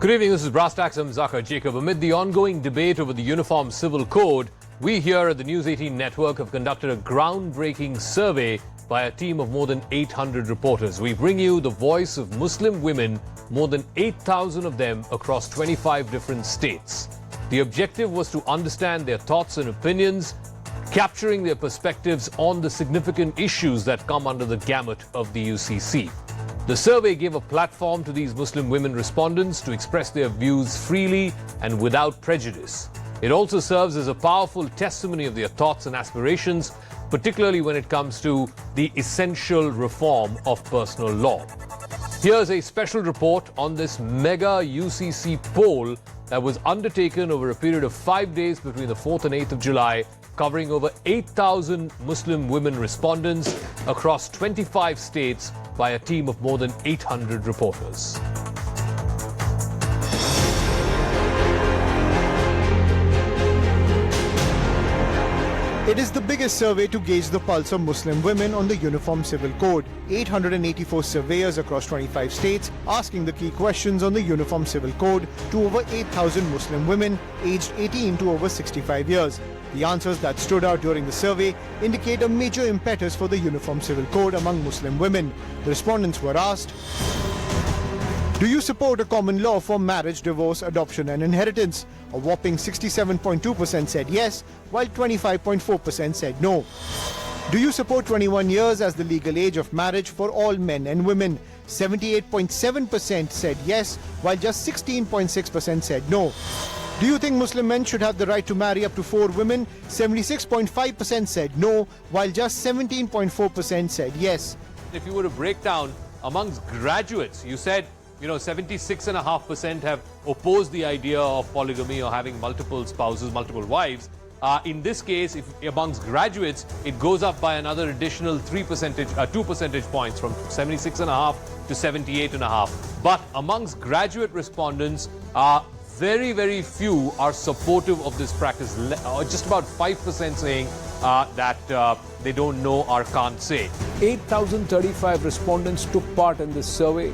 Good evening, this is Brass Tacks. I'm Zaka Jacob. Amid the ongoing debate over the Uniform Civil Code, we here at the News 18 network have conducted a groundbreaking survey by a team of more than 800 reporters. We bring you the voice of Muslim women, more than 8,000 of them across 25 different states. The objective was to understand their thoughts and opinions, capturing their perspectives on the significant issues that come under the gamut of the UCC. The survey gave a platform to these Muslim women respondents to express their views freely and without prejudice. It also serves as a powerful testimony of their thoughts and aspirations, particularly when it comes to the essential reform of personal law. Here's a special report on this mega UCC poll that was undertaken over a period of 5 days between the 4th and 8th of July, covering over 8,000 Muslim women respondents across 25 states by a team of more than 800 reporters. It is the biggest survey to gauge the pulse of Muslim women on the Uniform Civil Code. 884 surveyors across 25 states asking the key questions on the Uniform Civil Code to over 8,000 Muslim women aged 18 to over 65 years. The answers that stood out during the survey indicate a major impetus for the Uniform Civil Code among Muslim women. The respondents were asked, do you support a common law for marriage, divorce, adoption and inheritance? A whopping 67.2% said yes, while 25.4% said no. Do you support 21 years as the legal age of marriage for all men and women? 78.7% said yes, while just 16.6% said no. Do you think Muslim men should have the right to marry up to 4 women? 76.5% said no, while just 17.4% said yes. If you were to break down amongst graduates, you said 76.5% have opposed the idea of polygamy or having multiple spouses, multiple wives. In this case, if amongst graduates, it goes up by another additional 2 percentage points from 76.5 to 78.5. But amongst graduate respondents, very, very few are supportive of this practice. Just about 5% saying that they don't know or can't say. 8,035 respondents took part in this survey.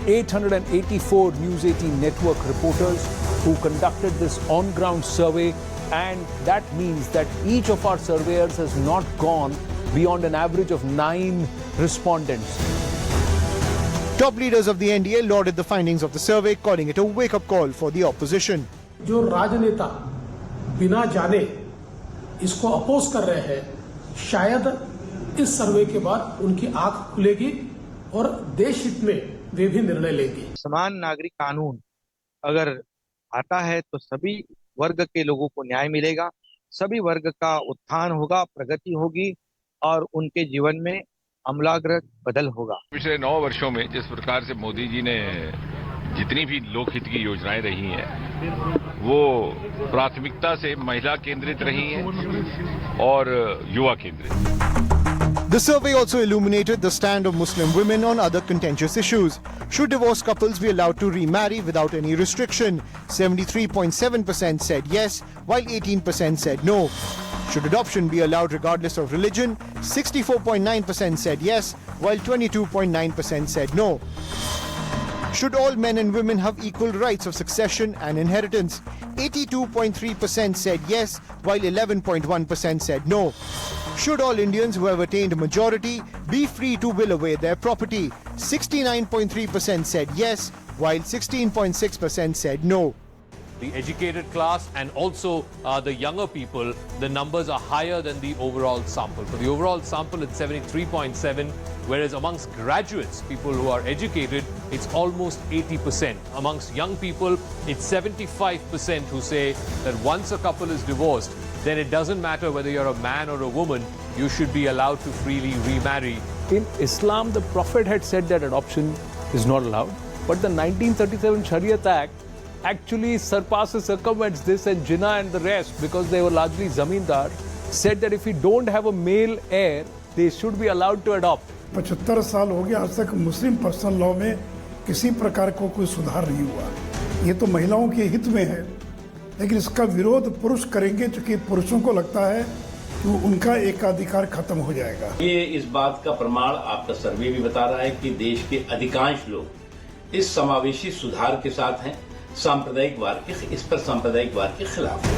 884 News 18 network reporters who conducted this on-ground survey, and that means that each of our surveyors has not gone beyond an average of 9 respondents. Top leaders of the NDA lauded the findings of the survey, calling it a wake-up call for the opposition. जो राजनेता बिना जाने इसको oppose कर रहे हैं, शायद इस सर्वे के बाद उनकी आंख खुलेगी और देश हित में वे भी निर्णय लेंगे। समान नागरिक कानून अगर आता है तो सभी वर्ग के लोगों को न्याय मिलेगा, सभी वर्ग का उत्थान होगा, प्रगति होगी और उनके जीवन में आमूलाग्र बदल होगा। पिछले 9 वर्षों में जिस प्रकार से मोदी जी ने जितनी भी लोकहित की योजनाएं रही हैं, वो प्राथमिकता से महिला केंद्रित रही हैं और युवा केंद्रित। The survey also illuminated the stand of Muslim women on other contentious issues. Should divorced couples be allowed to remarry without any restriction? 73.7% said yes, while 18% said no. Should adoption be allowed regardless of religion? 64.9% said yes, while 22.9% said no. Should all men and women have equal rights of succession and inheritance? 82.3% said yes, while 11.1% said no. Should all Indians who have attained a majority be free to will away their property? 69.3% said yes, while 16.6% said no. The educated class and also the younger people, the numbers are higher than the overall sample. For the overall sample, it's 73.7, whereas amongst graduates, people who are educated, it's almost 80%. Amongst young people, it's 75% who say that once a couple is divorced, then it doesn't matter whether you're a man or a woman, you should be allowed to freely remarry. In Islam, the Prophet had said that adoption is not allowed, but the 1937 Shariat Act actually circumvents this, and Jinnah and the rest, because they were largely zamindar, said that if you don't have a male heir, they should be allowed to adopt. 75 साल हो गया, आज तक मुस्लिम personal law में किसी प्रकार को कोई सुधार नहीं हुआ। ये तो महिलाओं के हित में है, लेकिन इसका विरोध पुरुष करेंगे, क्योंकि पुरुषों को लगता है कि उनका एकाधिकार खत्म हो जाएगा। ये इस बात का प्रमाण आपका सर्वे भी बता रहा है कि देश के अधिकांश लोग इस समावेशी सुधार के साथ हैं। इस पर सांप्रदायिकवाद के खिलाफ है।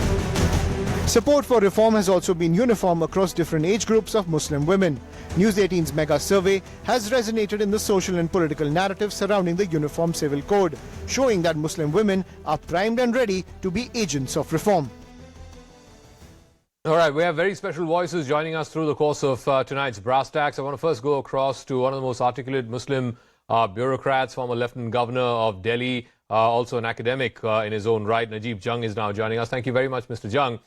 Support for reform has also been uniform across different age groups of Muslim women. News 18's mega survey has resonated in the social and political narrative surrounding the Uniform Civil Code, showing that Muslim women are primed and ready to be agents of reform. All right, we have very special voices joining us through the course of tonight's Brass Tacks. I want to first go across to one of the most articulate Muslim bureaucrats, former Lieutenant Governor of Delhi, also an academic in his own right. Najib Jung is now joining us. Thank you very much, Mr. Jung.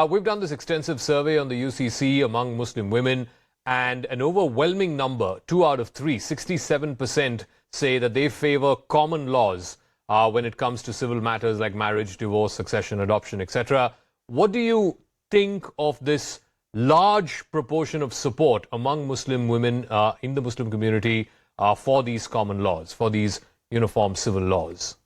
We've done this extensive survey on the UCC among Muslim women, and an overwhelming number, 2 out of 3, 67% say that they favor common laws when it comes to civil matters like marriage, divorce, succession, adoption, etc. What do you think of this large proportion of support among Muslim women in the Muslim community for these common laws, for these uniform civil laws?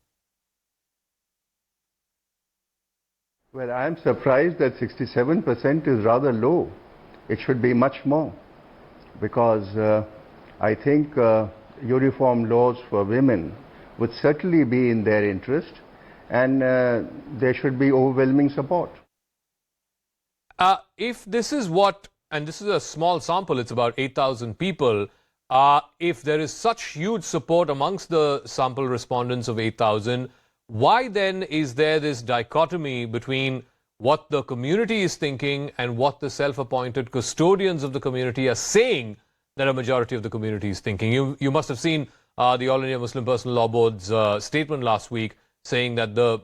Well, I am surprised that 67% is rather low. It should be much more, because I think uniform laws for women would certainly be in their interest, and there should be overwhelming support. If this is what, and this is a small sample, it's about 8,000 people, if there is such huge support amongst the sample respondents of 8,000, why then is there this dichotomy between what the community is thinking and what the self-appointed custodians of the community are saying that a majority of the community is thinking? You must have seen the All India Muslim Personal Law Board's statement last week saying that the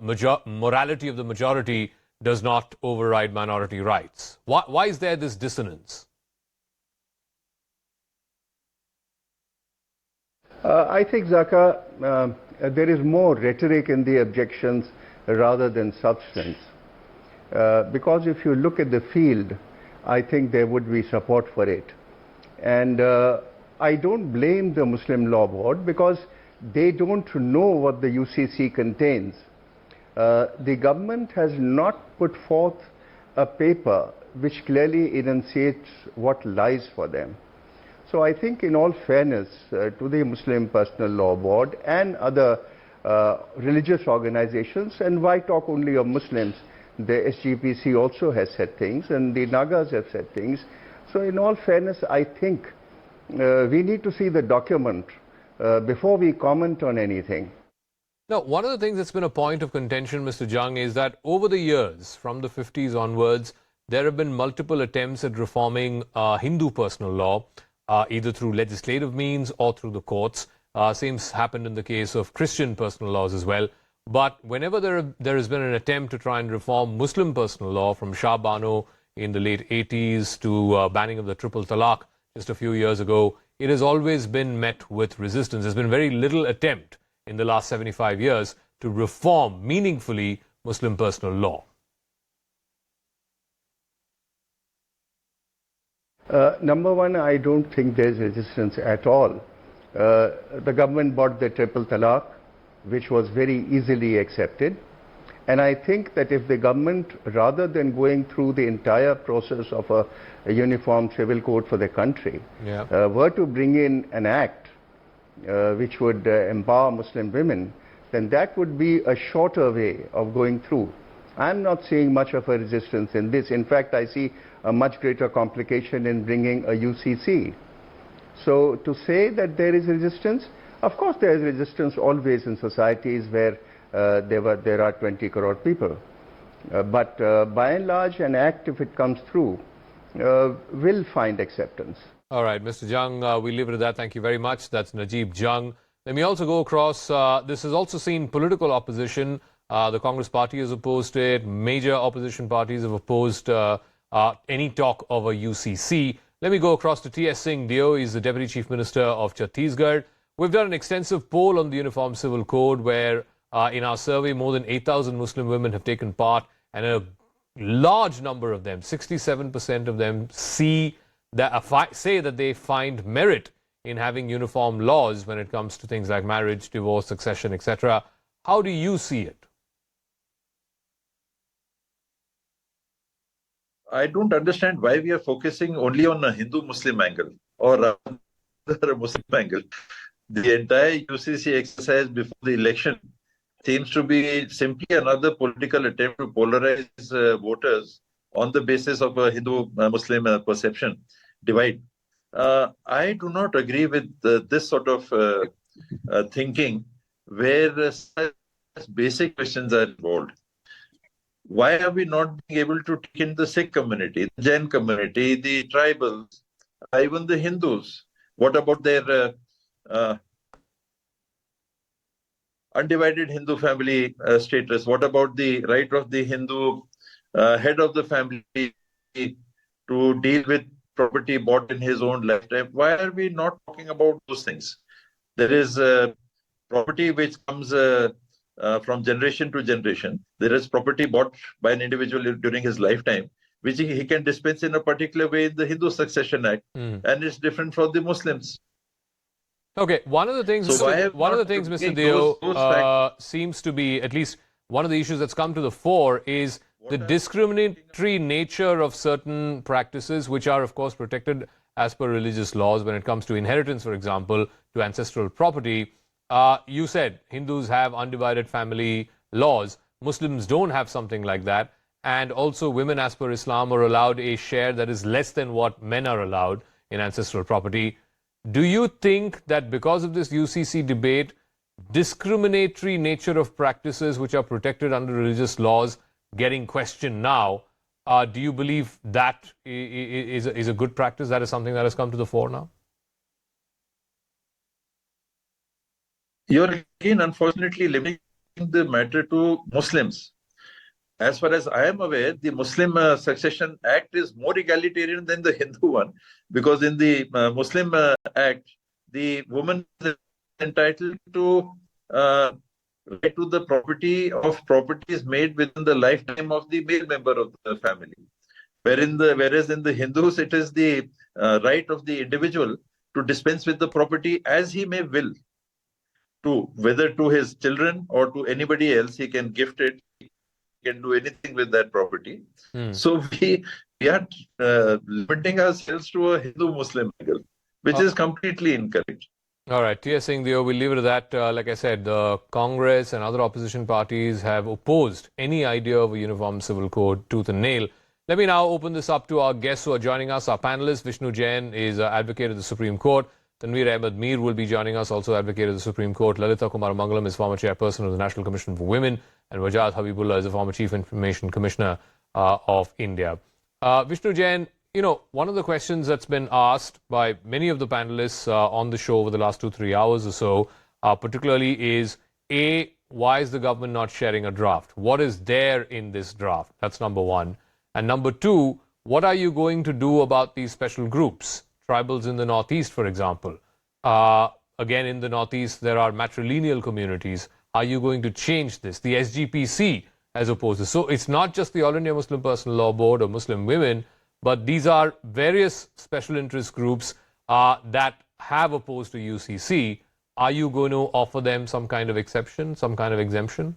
morality of the majority does not override minority rights. Why is there this dissonance? I think, Zaka, there is more rhetoric in the objections rather than substance. Because if you look at the field, I think there would be support for it. And I don't blame the Muslim Law Board, because they don't know what the UCC contains. The government has not put forth a paper which clearly enunciates what lies for them. So I think, in all fairness to the Muslim Personal Law Board and other religious organizations, and why talk only of Muslims, the SGPC also has said things, and the Nagas have said things. So in all fairness, I think we need to see the document before we comment on anything. Now, one of the things that's been a point of contention, Mr. Jung, is that over the years, from the 50s onwards, there have been multiple attempts at reforming Hindu personal law, either through legislative means or through the courts. Same happened in the case of Christian personal laws as well. But whenever there has been an attempt to try and reform Muslim personal law, from Shah Bano in the late 80s to banning of the triple talaq just a few years ago, it has always been met with resistance. There's been very little attempt in the last 75 years to reform meaningfully Muslim personal law. Number one, I don't think there's resistance at all. The government bought the triple talaq, which was very easily accepted. And I think that if the government, rather than going through the entire process of a uniform civil code for the country, were to bring in an act which would empower Muslim women, then that would be a shorter way of going through. I'm not seeing much of a resistance in this. In fact, I see a much greater complication in bringing a UCC. So to say that there is resistance, of course there is resistance always in societies where there are 20 crore people. But by and large, an act, if it comes through, will find acceptance. All right, Mr. Jung, we leave it at that. Thank you very much. That's Najib Jung. Let me also go across. This has also seen political opposition. The Congress party is opposed to it. Major opposition parties have opposed any talk of a UCC. Let me go across to T.S. Singh Dio. He's the Deputy Chief Minister of Chhattisgarh. We've done an extensive poll on the Uniform Civil Code where in our survey more than 8,000 Muslim women have taken part, and a large number of them, 67% of them, say that they find merit in having uniform laws when it comes to things like marriage, divorce, succession, etc. How do you see it? I don't understand why we are focusing only on a Hindu-Muslim angle or a Muslim angle. The entire UCC exercise before the election seems to be simply another political attempt to polarize voters on the basis of a Hindu-Muslim perception divide. I do not agree with this sort of thinking where such basic questions are involved. Why are we not being able to take in the Sikh community, the Jain community, the tribals, even the Hindus? What about their undivided Hindu family status? What about the right of the Hindu head of the family to deal with property bought in his own lifetime? Why are we not talking about those things? There is property which comes from generation to generation. There is property bought by an individual during his lifetime, which he can dispense in a particular way in the Hindu Succession Act, and it's different from the Muslims. Okay, one of the things, Mr. Deo, seems to be, at least one of the issues that's come to the fore is the discriminatory nature of certain practices, which are, of course, protected as per religious laws when it comes to inheritance, for example, to ancestral property. You said Hindus have undivided family laws. Muslims don't have something like that. And also women, as per Islam, are allowed a share that is less than what men are allowed in ancestral property. Do you think that because of this UCC debate, discriminatory nature of practices which are protected under religious laws getting questioned now, do you believe that is a good practice? That is something that has come to the fore now? You're again, unfortunately, limiting the matter to Muslims. As far as I am aware, the Muslim Succession Act is more egalitarian than the Hindu one, because in the Muslim Act, the woman is entitled to right to the property of properties made within the lifetime of the male member of the family. Whereas in the Hindus, it is the right of the individual to dispense with the property as he may will, to whether to his children or to anybody else. He can gift it, he can do anything with that property. So we are limiting ourselves to a Hindu-Muslim angle, which is completely incorrect. All right, T.S. Singh, we'll leave it at that. Like I said, the Congress and other opposition parties have opposed any idea of a uniform civil code tooth and nail. Let me now open this up to our guests who are joining us. Our panelists, Vishnu Jain is advocate of the Supreme Court. Tanveer Ahmed Mir will be joining us, also advocate of the Supreme Court. Lalita Kumar Mangalam is former chairperson of the National Commission for Women. And Wajad Habibullah is the former Chief Information Commissioner of India. Vishnu Jain, you know, one of the questions that's been asked by many of the panelists on the show over the last 2-3 hours or so, particularly is, A, why is the government not sharing a draft? What is there in this draft? That's number one. And number two, what are you going to do about these special groups? Tribals in the Northeast, for example. Again, in the Northeast, there are matrilineal communities. Are you going to change this? The SGPC as opposed to... So it's not just the All India Muslim Personal Law Board or Muslim women, but these are various special interest groups that have opposed to UCC. Are you going to offer them some kind of exception, some kind of exemption?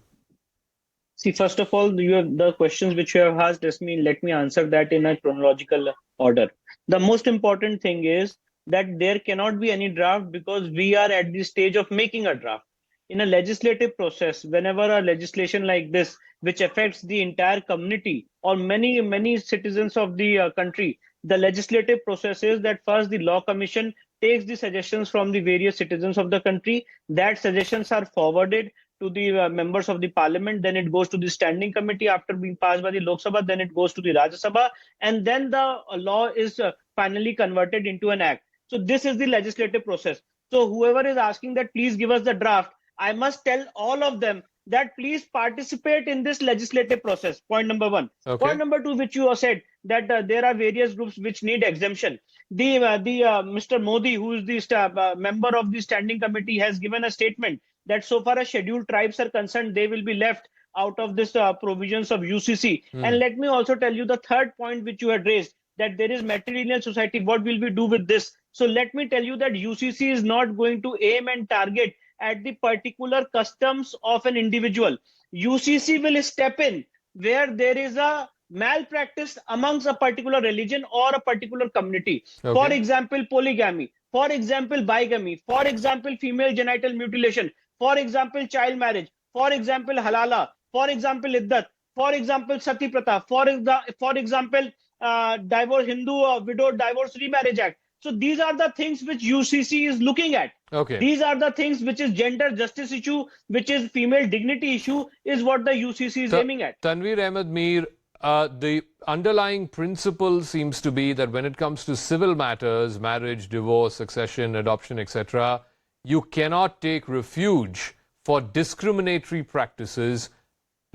See, first of all, the questions which you have asked, let me answer that in a chronological order. The most important thing is that there cannot be any draft because we are at the stage of making a draft. In a legislative process, whenever a legislation like this, which affects the entire community or many citizens of the country, the legislative process is that first the Law Commission takes the suggestions from the various citizens of the country. That suggestions are forwarded to the members of the parliament, then it goes to the standing committee after being passed by the Lok Sabha, then it goes to the Rajya Sabha, and then the law is finally converted into an act. So this is the legislative process. So whoever is asking that please give us the draft, I must tell all of them that please participate in this legislative process. Point number one. Okay. Point number two, which you have said, that there are various groups which need exemption. Mr. Modi, who is the member of the standing committee, has given a statement that so far as scheduled tribes are concerned, they will be left out of this provisions of UCC. And let me also tell you the third point which you had raised, that there is matrilineal society. What will we do with this? So let me tell you that UCC is not going to aim and target at the particular customs of an individual. UCC will step in where there is a malpractice amongst a particular religion or a particular community. Okay. For example, polygamy. For example, bigamy. For example, female genital mutilation. For example, child marriage. for example, halala, for example, iddat, for example, sati pratha, for example, divorce, Hindu widow divorce remarriage act. So these are the things which UCC is looking at. Okay. These are the things which is gender justice issue, which is female dignity issue, is what the UCC is aiming at. Tanveer Ahmed Mir, the underlying principle seems to be that when it comes to civil matters, marriage, divorce, succession, adoption, etc., you cannot take refuge for discriminatory practices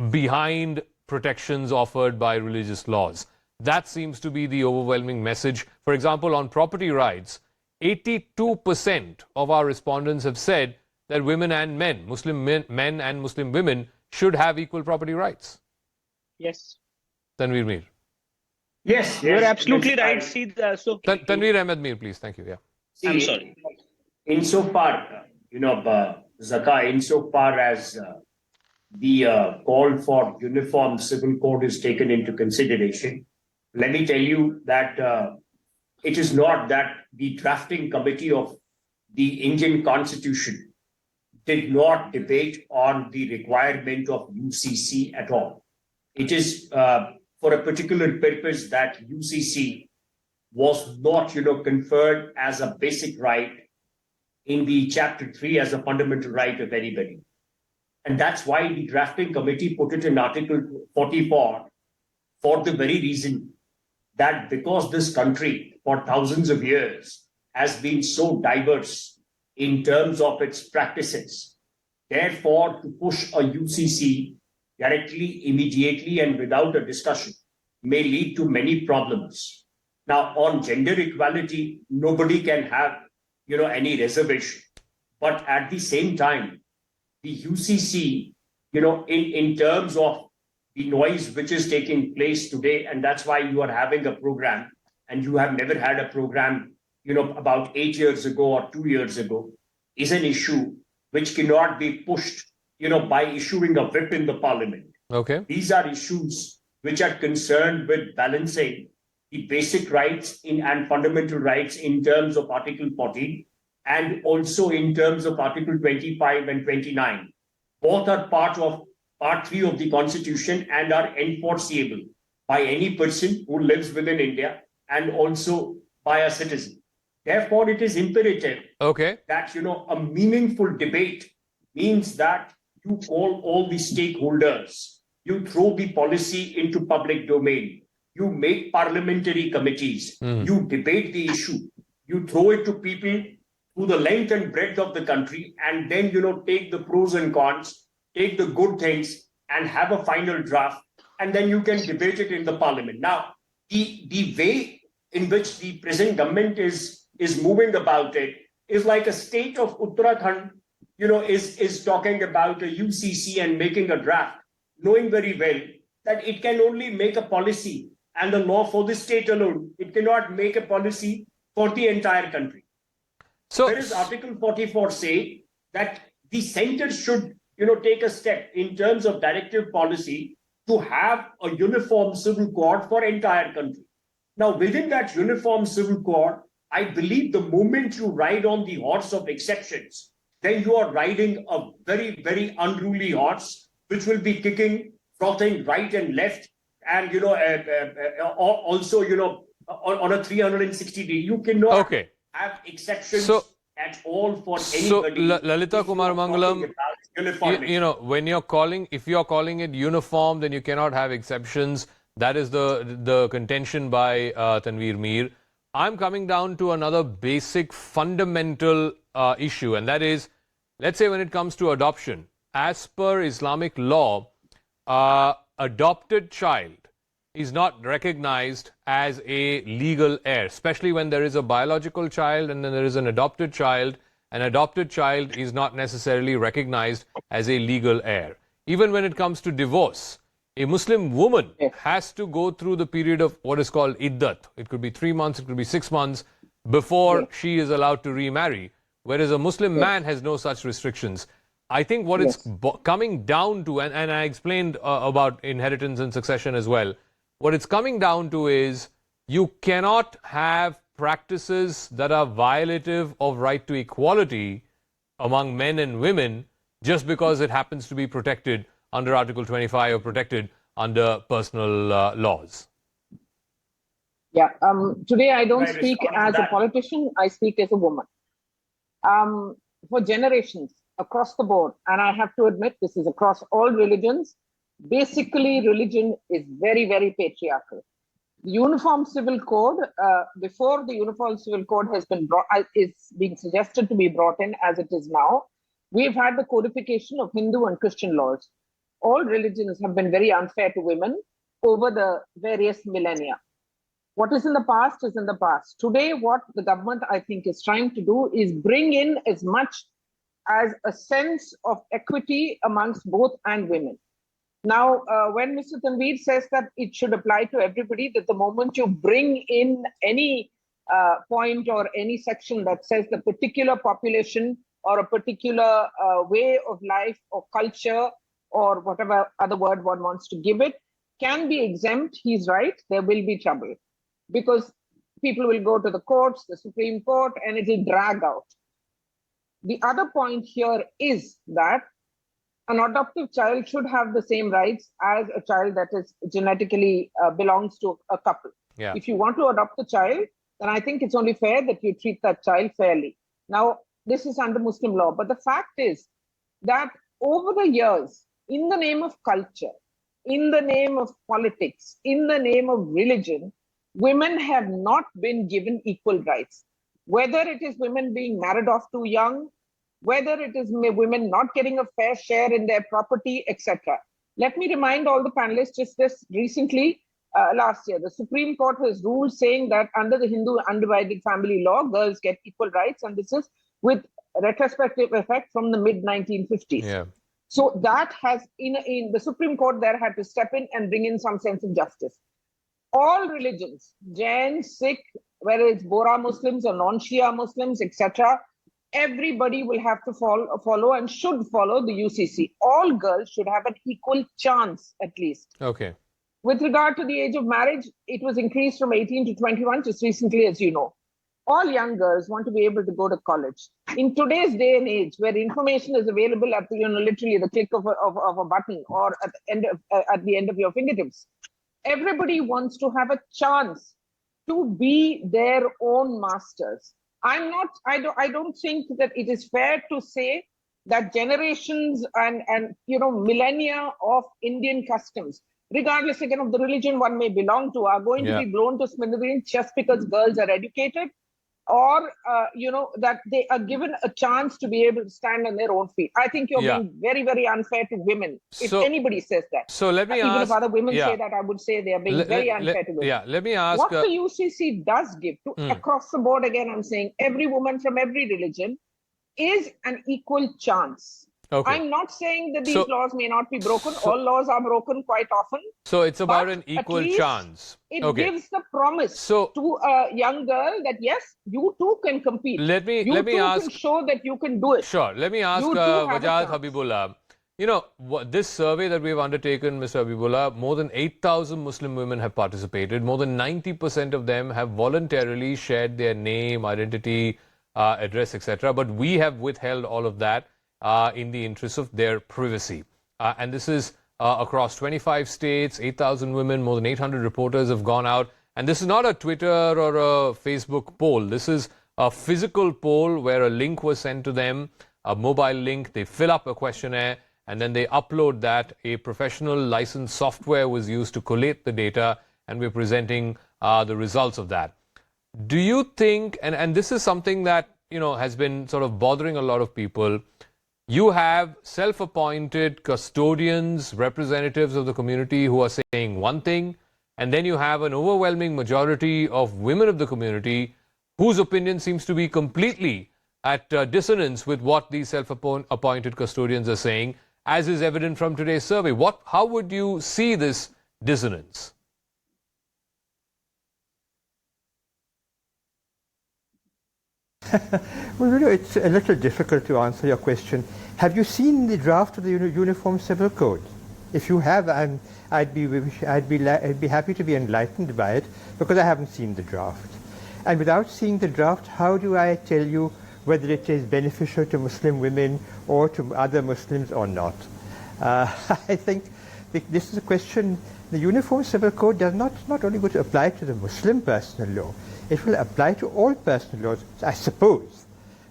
behind protections offered by religious laws. That seems to be the overwhelming message. For example, on property rights, 82% of our respondents have said that women and men, Muslim men and Muslim women, should have equal property rights. Yes. Tanveer Mir. Yes, You're absolutely right. See, Tanveer Ahmed Mir, please. Thank you. Yeah. I'm sorry. Insofar, Zaka, insofar as the call for uniform civil code is taken into consideration, let me tell you that it is not that the drafting committee of the Indian Constitution did not debate on the requirement of UCC at all. It is for a particular purpose that UCC was not, conferred as a basic right in the Chapter 3 as a fundamental right of anybody. And that's why the drafting committee put it in Article 44 for the very reason that because this country for thousands of years has been so diverse in terms of its practices, therefore to push a UCC directly, immediately, and without a discussion may lead to many problems. Now, on gender equality, nobody can have, any reservation. But at the same time, the UCC, in terms of the noise which is taking place today, and that's why you are having a program, and you have never had a program, about 8 years ago or 2 years ago, is an issue which cannot be pushed, by issuing a whip in the parliament. Okay. These are issues which are concerned with balancing the basic rights and fundamental rights in terms of Article 14 and also in terms of Article 25 and 29. Both are part of Part 3 of the Constitution and are enforceable by any person who lives within India and also by a citizen. Therefore, it is imperative that, a meaningful debate means that you call all the stakeholders, you throw the policy into public domain, you make parliamentary committees, you debate the issue, you throw it to people through the length and breadth of the country, and then, take the pros and cons, take the good things, and have a final draft, and then you can debate it in the parliament. Now, the way in which the present government is moving about it is like a state of Uttarakhand, is talking about a UCC and making a draft, knowing very well that it can only make a policy and the law for the state alone. It cannot make a policy for the entire country. So there is Article 44 say that the center should, take a step in terms of directive policy to have a uniform civil code for entire country. Now, within that uniform civil code, I believe the moment you ride on the horse of exceptions, then you are riding a very, very unruly horse, which will be kicking, frothing right and left, and also on a 360 day. You cannot have exceptions at all for anybody. So Lalita Kumar Mangalam, when you're calling, if you're calling it uniform, then you cannot have exceptions. That is the contention by Tanveer Mir. I'm coming down to another basic fundamental issue, and that is, let's say when it comes to adoption, as per Islamic law, adopted child is not recognized as a legal heir, especially when there is a biological child and then there is an adopted child. An adopted child is not necessarily recognized as a legal heir. Even when it comes to divorce, a Muslim woman has to go through the period of what is called iddat. It could be 3 months, it could be 6 months before she is allowed to remarry, whereas a Muslim man has no such restrictions. I think what it's coming down to, and I explained about inheritance and succession as well, what it's coming down to is you cannot have practices that are violative of right to equality among men and women just because it happens to be protected under Article 25 or protected under personal laws? Yeah. Today I don't Can I speak respond to as a that? politician. I speak as a woman. For generations across the board, and I have to admit this is across all religions, basically religion is very, very patriarchal. The Uniform Civil Code, before the Uniform Civil Code has been is being suggested to be brought in as it is now, we've had the codification of Hindu and Christian laws. All religions have been very unfair to women over the various millennia. What is in the past is in the past. Today, what the government, I think, is trying to do is bring in as much as a sense of equity amongst both and women. Now, when Mr. Tanveer says that it should apply to everybody, that the moment you bring in any point or any section that says the particular population or a particular way of life or culture or whatever other word one wants to give it can be exempt, he's right, there will be trouble. Because people will go to the courts, the Supreme Court, and it will drag out. The other point here is that an adoptive child should have the same rights as a child that is genetically belongs to a couple. Yeah. If you want to adopt a child, then I think it's only fair that you treat that child fairly. Now, this is under Muslim law, but the fact is that over the years, in the name of culture, in the name of politics, in the name of religion, women have not been given equal rights. Whether it is women being married off too young, whether it is women not getting a fair share in their property, etc. Let me remind all the panelists, just this recently, last year, the Supreme Court has ruled saying that under the Hindu undivided family law, girls get equal rights, and this is with retrospective effect from the mid-1950s. Yeah. So that has, in the Supreme Court there had to step in and bring in some sense of justice. All religions, Jain, Sikh, whether it's Bora Muslims or non-Shia Muslims, etc., everybody will have to follow and should follow the UCC. All girls should have an equal chance, at least. Okay. With regard to the age of marriage, it was increased from 18 to 21 just recently, as you know. All young girls want to be able to go to college. In today's day and age, where information is available at the, literally the click of a button or at the end of your fingertips, everybody wants to have a chance to be their own masters. I don't think that it is fair to say that generations and millennia of Indian customs, regardless again of the religion one may belong to, are going to be blown to smithereens just because girls are educated, or that they are given a chance to be able to stand on their own feet. I think you're being very, very unfair to women. If anybody says that. So let me even ask. If other women say that, I would say they are being very unfair to women. Yeah, let me ask. What the UCC does give to across the board, again, I'm saying every woman from every religion is an equal chance. Okay. I'm not saying that these laws may not be broken. All laws are broken quite often. So it's about an equal chance. It gives the promise to a young girl that yes, you too can compete. Let me ask. You can show that you can do it. Sure. Let me ask Wajad Habibullah. This survey that we've undertaken, Mr. Habibullah, more than 8,000 Muslim women have participated. More than 90% of them have voluntarily shared their name, identity, address, etc. But we have withheld all of that in the interest of their privacy. And this is across 25 states, 8,000 women, more than 800 reporters have gone out. And this is not a Twitter or a Facebook poll. This is a physical poll where a link was sent to them, a mobile link. They fill up a questionnaire and then they upload that. A professional licensed software was used to collate the data, and we're presenting the results of that. Do you think, and this is something that has been sort of bothering a lot of people, you have self-appointed custodians, representatives of the community who are saying one thing, and then you have an overwhelming majority of women of the community whose opinion seems to be completely at dissonance with what these self-appointed custodians are saying, as is evident from today's survey. How would you see this dissonance? Well, it's a little difficult to answer your question. Have you seen the draft of the Uniform Civil Code? If you have, I'd be happy to be enlightened by it, because I haven't seen the draft. And without seeing the draft, how do I tell you whether it is beneficial to Muslim women or to other Muslims or not. I think this is a question. The Uniform Civil Code does not only going to apply to the Muslim personal law, it will apply to all personal laws, I suppose.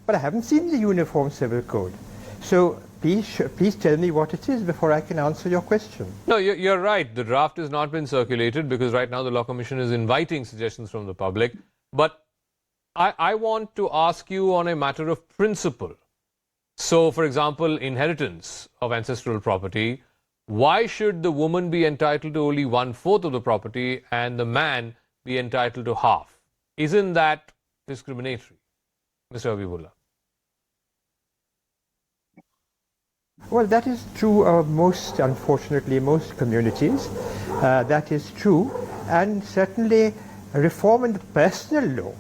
But I haven't seen the Uniform Civil Code. So please tell me what it is before I can answer your question. No, you're right. The draft has not been circulated because right now the Law Commission is inviting suggestions from the public. But I want to ask you on a matter of principle. So, for example, inheritance of ancestral property, why should the woman be entitled to only 1/4 of the property and the man be entitled to half? Isn't that discriminatory, Mr. Habibullah? Well, that is true of unfortunately, most communities. That is true. And certainly reform in the personal law.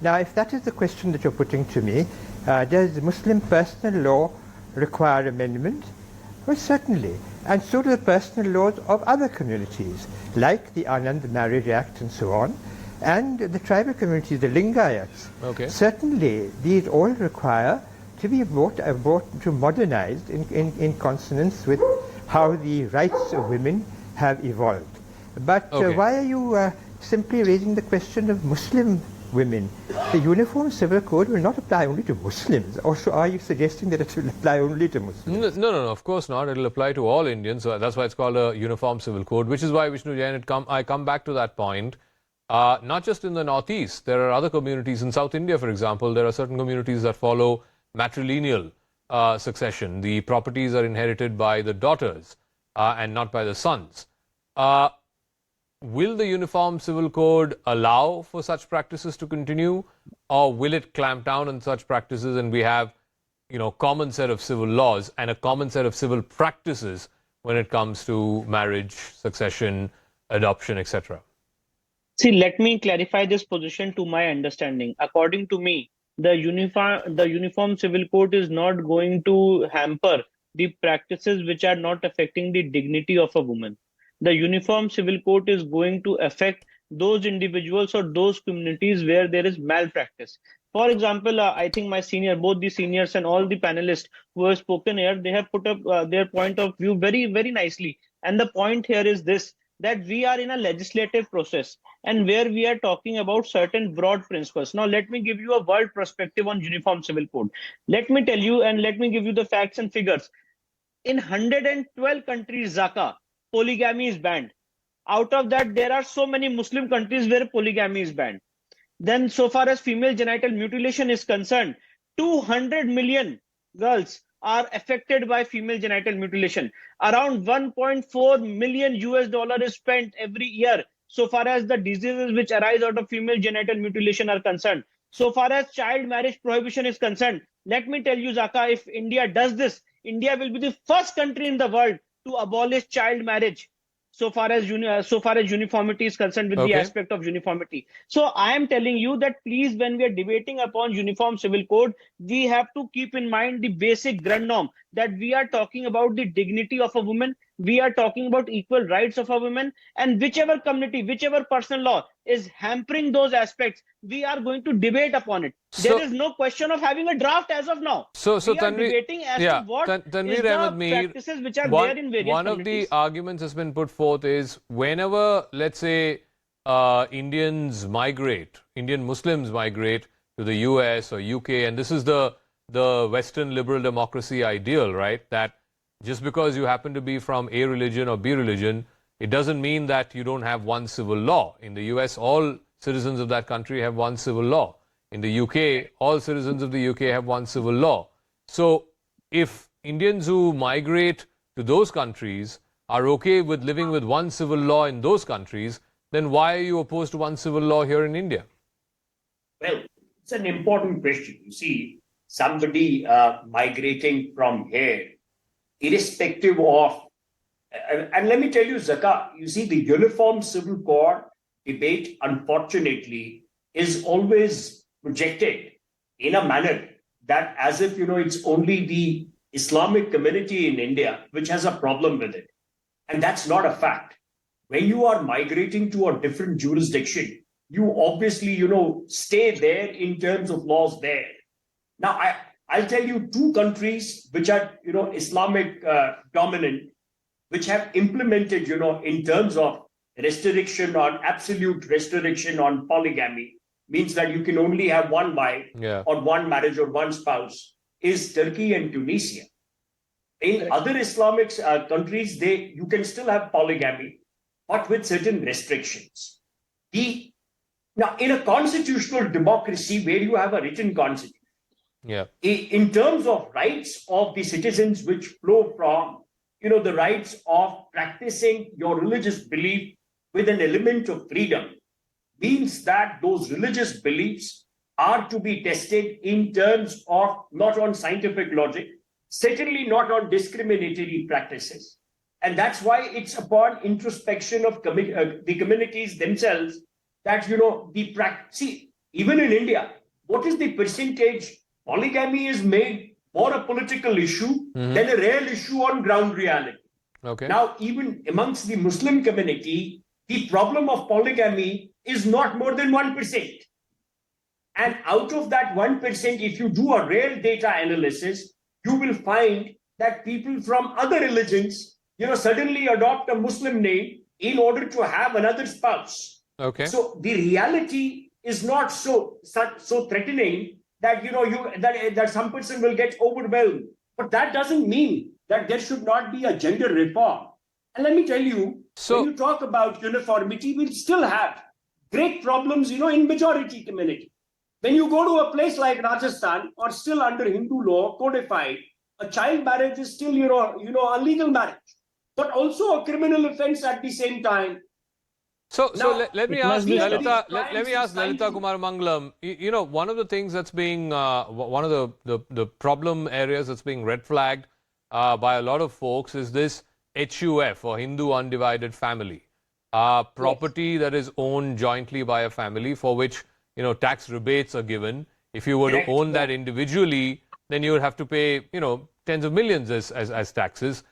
Now, if that is the question that you're putting to me, does the Muslim personal law require amendment? Well, certainly. And so do the personal laws of other communities, like the Anand Marriage Act and so on, and the tribal communities, the Lingayats. Okay. Certainly, these all require to be brought to modernized in consonance with how the rights of women have evolved. But why are you simply raising the question of Muslim women? The Uniform Civil Code will not apply only to Muslims. Also, are you suggesting that it will apply only to Muslims? No, of course not. It will apply to all Indians. So that's why it's called a Uniform Civil Code, which is why, Vishnu Jain, I come back to that point. Not just in the Northeast, there are other communities. In South India, for example, there are certain communities that follow matrilineal succession. The properties are inherited by the daughters and not by the sons. Will the Uniform Civil Code allow for such practices to continue, or will it clamp down on such practices and we have, common set of civil laws and a common set of civil practices when it comes to marriage, succession, adoption, etc.? See, let me clarify this position to my understanding. According to me, the Uniform Civil Code is not going to hamper the practices which are not affecting the dignity of a woman. The Uniform Civil Code is going to affect those individuals or those communities where there is malpractice. For example, I think both the seniors and all the panelists who have spoken here, they have put up their point of view very, very nicely. And the point here is this, that we are in a legislative process and where we are talking about certain broad principles. Now, let me give you a world perspective on Uniform Civil Code. Let me tell you and let me give you the facts and figures. In 112 countries, Zaka, polygamy is banned. Out of that, there are so many Muslim countries where polygamy is banned. Then, so far as female genital mutilation is concerned, 200 million girls are affected by female genital mutilation. Around $1.4 million is spent every year so far as the diseases which arise out of female genital mutilation are concerned. So far as child marriage prohibition is concerned, let me tell you, Zaka, if India does this, India will be the first country in the world to abolish child marriage. So far as uniformity is concerned with the aspect of uniformity. So I am telling you that please, when we are debating upon Uniform Civil Code, we have to keep in mind the basic grand norm that we are talking about the dignity of a woman. We are talking about equal rights of a woman, and whichever community, whichever personal law is hampering those aspects, we are going to debate upon it. There is no question of having a draft as of now. So we are debating as to what is the practices which are there in various One of the arguments has been put forth is whenever, let's say, Indian Muslims migrate to the US or UK, and this is the Western liberal democracy ideal, right? That just because you happen to be from A religion or B religion, it doesn't mean that you don't have one civil law. In the US, all citizens of that country have one civil law. In the UK, all citizens of the UK have one civil law. So if Indians who migrate to those countries are okay with living with one civil law in those countries, then why are you opposed to one civil law here in India? Well, it's an important question. You see, somebody migrating from here, irrespective of, and let me tell you, Zaka, you see, the Uniform Civil Code debate, unfortunately, is always projected in a manner that as if, it's only the Islamic community in India which has a problem with it. And that's not a fact. When you are migrating to a different jurisdiction, you obviously, stay there in terms of laws there. Now, I'll tell you two countries which are, Islamic dominant, which have implemented, in terms of restriction on absolute restriction on polygamy, means that you can only have one wife or one marriage or one spouse, is Turkey and Tunisia. In other Islamic countries, you can still have polygamy, but with certain restrictions. Now, in a constitutional democracy where you have a written constitution, in terms of rights of the citizens which flow from, the rights of practicing your religious belief with an element of freedom, means that those religious beliefs are to be tested in terms of not on scientific logic, certainly not on discriminatory practices. And that's why it's upon introspection of the communities themselves that, see, even in India, what is the percentage polygamy is made more a political issue than a real issue on ground reality. Now, even amongst the Muslim community, the problem of polygamy is not more than 1%. And out of that 1%, if you do a real data analysis, you will find that people from other religions, suddenly adopt a Muslim name in order to have another spouse. So the reality is not so threatening that, that some person will get overwhelmed. But that doesn't mean that there should not be a gender reform. And let me tell you, when you talk about uniformity, we'll still have great problems, in majority community. When you go to a place like Rajasthan, or still under Hindu law, codified, a child marriage is still, a legal marriage, but also a criminal offense at the same time. So let me ask Lalita Kumar Mangalam, one of the things that's being, one of the problem areas that's being red flagged by a lot of folks is this HUF, or Hindu Undivided Family, property that is owned jointly by a family for which, tax rebates are given. If you were to own that individually, then you would have to pay, tens of millions as taxes.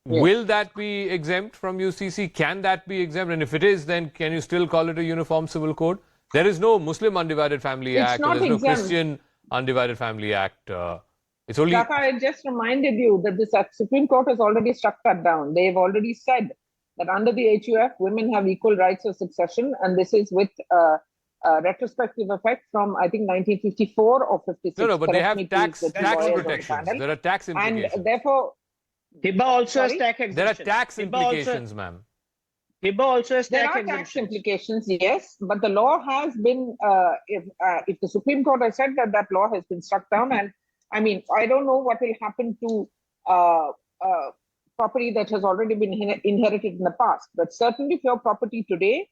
Will that be exempt from UCC? Can that be exempt? And if it is, then can you still call it a uniform civil code? There is no Muslim Undivided Family Act, or there's no Christian Undivided Family Act. It's only... Kaka, I just reminded you that the Supreme Court has already struck that down. They've already said that under the HUF, women have equal rights of succession, and this is with retrospective effect from, I think, 1954 or 56. No, but they have tax protections. There are tax implications. And therefore... HIBA also has tax exemptions. There are tax implications, ma'am. HIBA also has tax exemptions. There are tax implications, yes, but the law has been, if the Supreme Court has said that law has been struck down, and I mean, I don't know what will happen to property that has already been inherited in the past, but certainly for property today,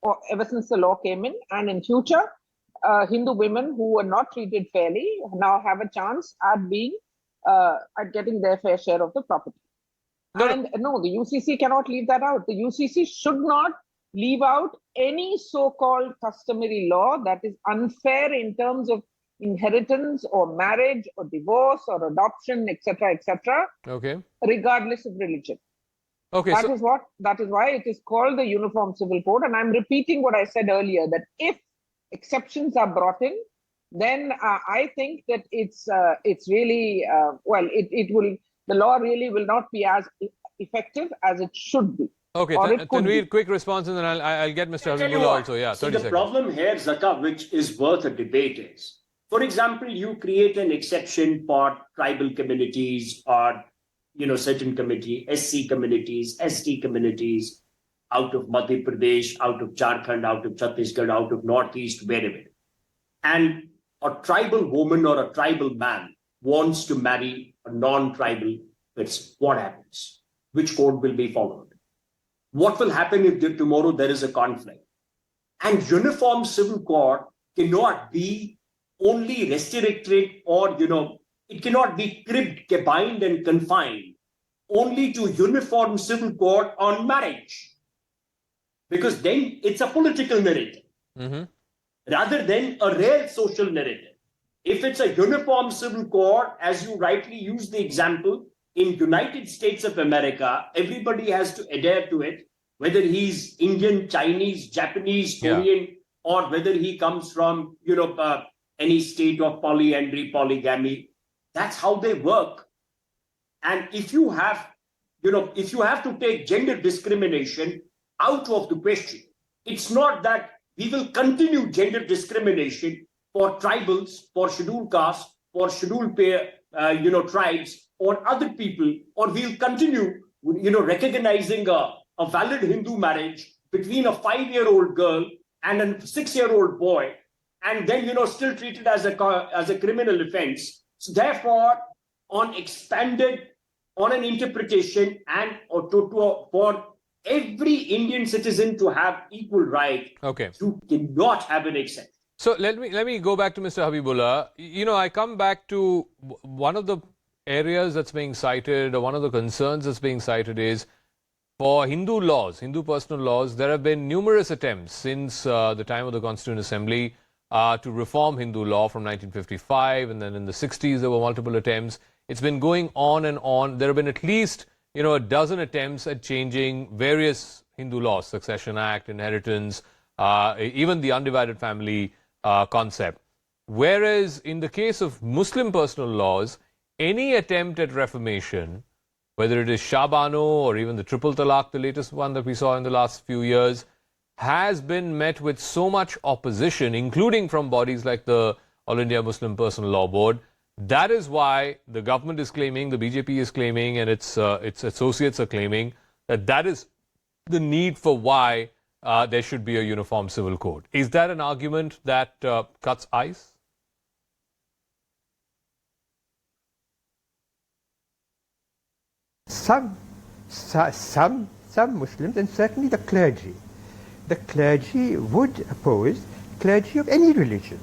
or ever since the law came in, and in future, Hindu women who were not treated fairly now have a chance at being at getting their fair share of the property. No, the UCC cannot leave that out. The UCC should not leave out any so-called customary law that is unfair in terms of inheritance or marriage or divorce or adoption, etc., regardless of religion. That is why it is called the Uniform Civil Code. And I'm repeating what I said earlier, that if exceptions are brought in, then I think that it's really, the law really will not be as effective as it should be. Tanveer, quick response, and then I'll get Mr. Hazimullah also. Yeah, 30 seconds. The problem here, Zaka, which is worth a debate is, for example, you create an exception for tribal communities or, certain community, SC communities, ST communities, out of Madhya Pradesh, out of Jharkhand, out of Chhattisgarh, out of Northeast, wherever. And a tribal woman or a tribal man wants to marry a non-tribal person. What happens? Which code will be followed? What will happen if tomorrow there is a conflict? And uniform civil code cannot be only restricted or, it cannot be cribbed, bind and confined only to uniform civil code on marriage. Because then it's a political narrative. Rather than a real social narrative. If it's a uniform civil code, as you rightly use the example, in United States of America, everybody has to adhere to it, whether he's Indian, Chinese, Japanese, Korean, or whether he comes from, any state of polyandry, polygamy. That's how they work. And if you have to take gender discrimination out of the question, it's not that we will continue gender discrimination for tribals, for scheduled castes, for scheduled tribes, or other people, or we'll continue, recognizing a valid Hindu marriage between a 5-year-old girl and a 6-year-old boy, and then still treated as a criminal offense. So therefore, on an interpretation and for every Indian citizen to have equal right, okay, you cannot have an exception. So let me go back to Mr. Habibullah. I come back to one of the areas that's being cited, or one of the concerns that's being cited is for Hindu laws, Hindu personal laws. There have been numerous attempts since the time of the Constituent Assembly to reform Hindu law from 1955, and then in the 60s there were multiple attempts. It's been going on and on. There have been at least a dozen attempts at changing various Hindu laws, Succession Act, inheritance, even the undivided family concept. Whereas in the case of Muslim personal laws, any attempt at reformation, whether it is Shah Bano or even the Triple Talaq, the latest one that we saw in the last few years, has been met with so much opposition, including from bodies like the All India Muslim Personal Law Board. That is why the government is claiming, the BJP is claiming, and its associates are claiming that is the need for why there should be a uniform civil code. Is that an argument that cuts ice? Some Muslims, and certainly the clergy would oppose, clergy of any religion.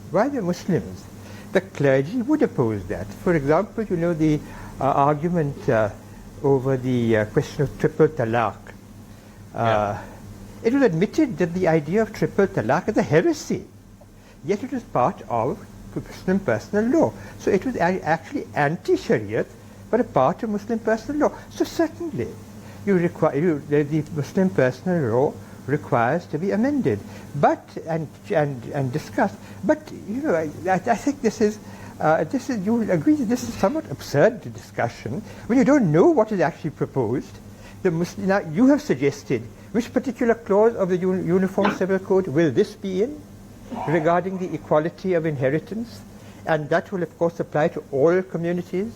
Why the Muslims? The clergy would oppose that. For example, the argument over the question of triple talaq. It was admitted that the idea of triple talaq is a heresy, yet it was part of Muslim personal law. So it was actually anti-Shariat, but a part of Muslim personal law. So certainly, the Muslim personal law requires to be amended, but and discussed. But I think this is you will agree that this is somewhat absurd discussion when you don't know what is actually proposed. Now you have suggested which particular clause of the Uniform Civil Code will this be in regarding the equality of inheritance, and that will of course apply to all communities.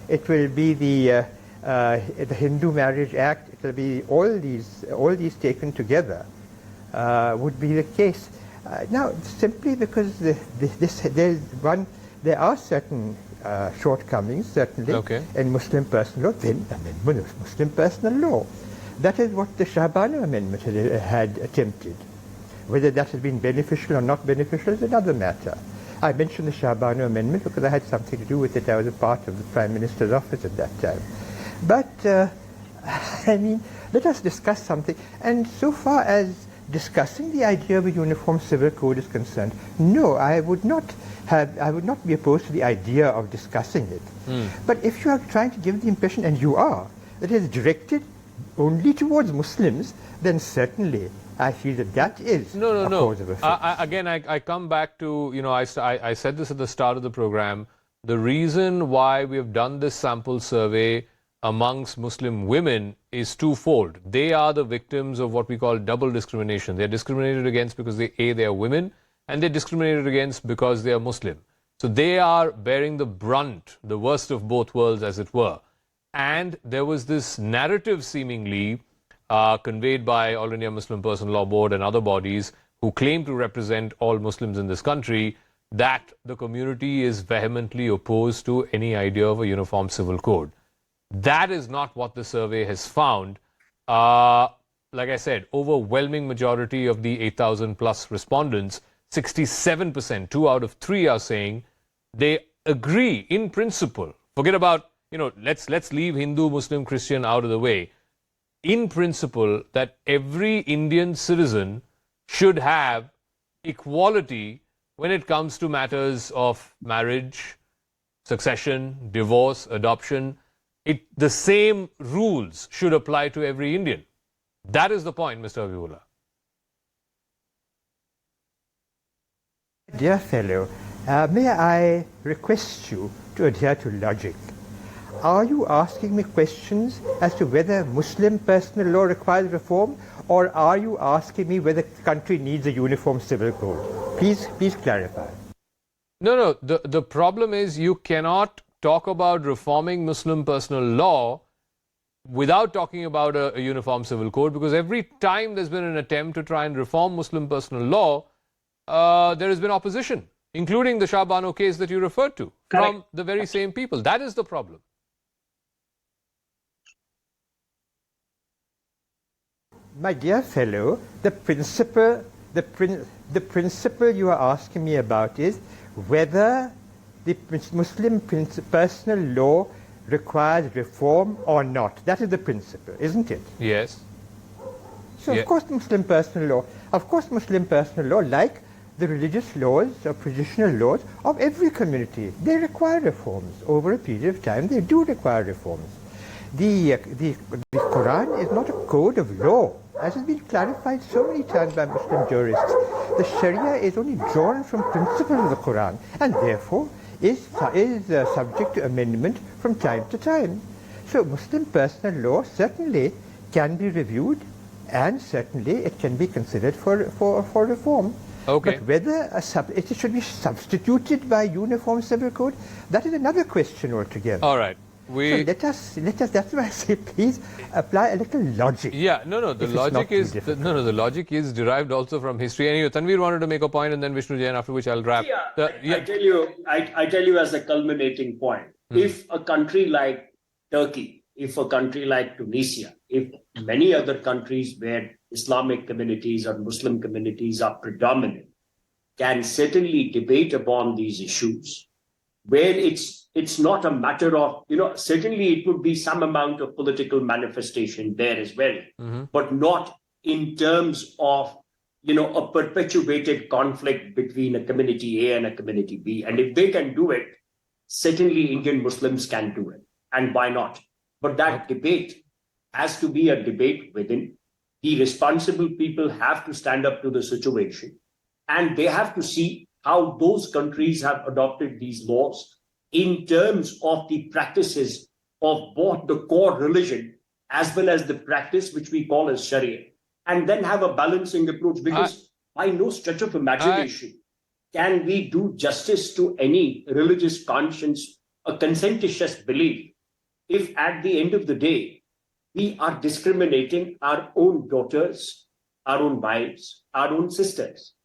It will be the Hindu Marriage Act. It will be all these taken together would be the case. Now, simply because there are certain shortcomings, certainly, in Muslim personal law, then amendment of Muslim personal law. That is what the Shah Bano amendment had attempted. Whether that has been beneficial or not beneficial is another matter. I mentioned the Shah Bano amendment because I had something to do with it. I was a part of the Prime Minister's office at that time. But, let us discuss something. And so far as discussing the idea of a uniform civil code is concerned, no, I would not be opposed to the idea of discussing it. But if you are trying to give the impression, and you are, that it is directed only towards Muslims, then certainly I feel that is a cause of offense. Again, I come back to, I said this at the start of the program. The reason why we have done this sample survey amongst Muslim women is twofold. They are the victims of what we call double discrimination. They are discriminated against because they are women, and they're discriminated against because they are Muslim. So they are bearing the brunt, the worst of both worlds, as it were. And there was this narrative seemingly conveyed by All India Muslim Personal Law Board and other bodies who claim to represent all Muslims in this country, that the community is vehemently opposed to any idea of a uniform civil code. That is not what the survey has found. Like I said, overwhelming majority of the 8,000 plus respondents, 67%, 2 out of 3 are saying they agree in principle. Forget about, let's leave Hindu, Muslim, Christian out of the way. In principle, that every Indian citizen should have equality when it comes to matters of marriage, succession, divorce, adoption. The same rules should apply to every Indian. That is the point, Mr. Habibullah. Dear fellow, May I request you to adhere to logic? Are you asking me questions as to whether Muslim personal law requires reform, or are you asking me whether the country needs a uniform civil code? Please clarify. No. The problem is you cannot talk about reforming Muslim personal law without talking about a uniform civil code, because every time there's been an attempt to try and reform Muslim personal law, there has been opposition, including the Shah Bano case that you referred to, from the very same people. That is the problem. My dear fellow, the principle you are asking me about is whether the Muslim personal law requires reform or not. That is the principle, isn't it? Yes. So of course Muslim personal law, like the religious laws or traditional laws of every community, they require reforms. Over a period of time, they do require reforms. The Quran is not a code of law, as has been clarified so many times by Muslim jurists. The Sharia is only drawn from principles of the Quran, and therefore is subject to amendment from time to time. So Muslim personal law certainly can be reviewed, and certainly it can be considered for reform. Okay. But whether it should be substituted by uniform civil code, that is another question altogether. All right. So let us. That's why I say, please apply a little logic. Yeah, no. The logic is the logic is derived also from history. Anyway, Tanveer wanted to make a point, and then Vishnu Jain, after which I'll wrap. I tell you as a culminating point. If a country like Turkey, if a country like Tunisia, if many other countries where Islamic communities or Muslim communities are predominant, can certainly debate upon these issues, where it's not a matter of, certainly it would be some amount of political manifestation there as well, but not in terms of, a perpetuated conflict between a community A and a community B. And if they can do it, certainly Indian Muslims can do it. And why not? But that debate has to be a debate within. The responsible people have to stand up to the situation, and they have to see how those countries have adopted these laws in terms of the practices of both the core religion as well as the practice which we call as Sharia, and then have a balancing approach, because by no stretch of imagination can we do justice to any religious conscience, a conscientious belief, if at the end of the day we are discriminating our own daughters, our own wives, our own sisters.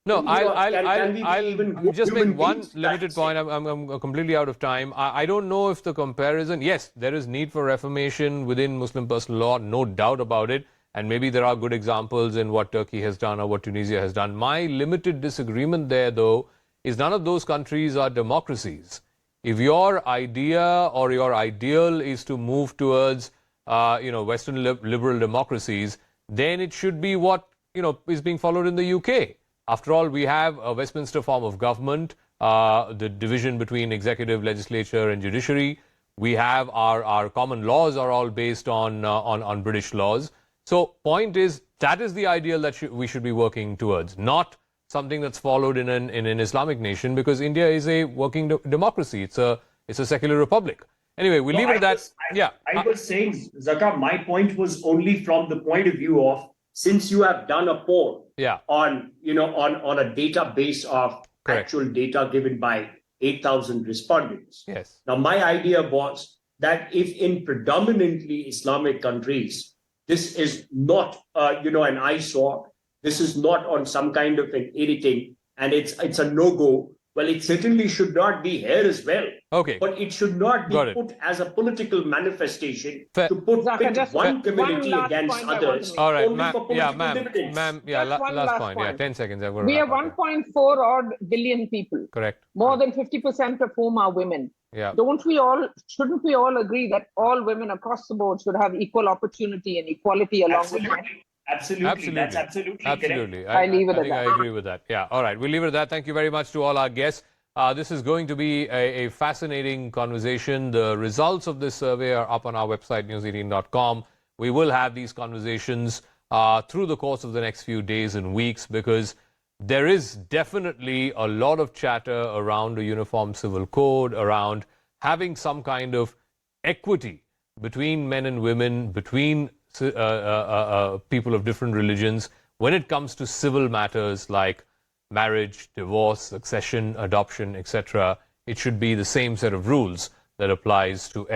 No, I'll just make one limited point. I'm completely out of time. I don't know if the comparison, yes, there is need for reformation within Muslim personal law, no doubt about it. And maybe there are good examples in what Turkey has done or what Tunisia has done. My limited disagreement there, though, is none of those countries are democracies. If your idea or your ideal is to move towards, Western liberal democracies, then it should be what, is being followed in the UK. After all, we have a Westminster form of government, the division between executive, legislature, and judiciary. We have our common laws are all based on British laws. So, point is, that is the ideal that we should be working towards, not something that's followed in an Islamic nation, because India is a working democracy. It's a secular republic. Anyway, we'll leave it at that. I was saying, Zaka, my point was only from the point of view of, since you have done a poll on a database of actual data given by 8,000 respondents. Yes. Now, my idea was that if in predominantly Islamic countries, this is not, an eyesore, this is not on some kind of an editing, and it's a no-go, well, it certainly should not be here as well. Okay. But it should not be put as a political manifestation to put one community against others. All right, ma'am. Last point. 10 seconds. We have 1.4 odd billion people. Correct. More than 50% of whom are women. Yeah. Shouldn't we all agree that all women across the board should have equal opportunity and equality along with men? Absolutely. That's absolutely correct. I agree with that. Yeah. All right. We'll leave it at that. Thank you very much to all our guests. This is going to be a fascinating conversation. The results of this survey are up on our website, news18.com. We will have these conversations through the course of the next few days and weeks, because there is definitely a lot of chatter around a uniform civil code, around having some kind of equity between men and women, between people of different religions, when it comes to civil matters like marriage, divorce, succession, adoption, etc. It should be the same set of rules that applies to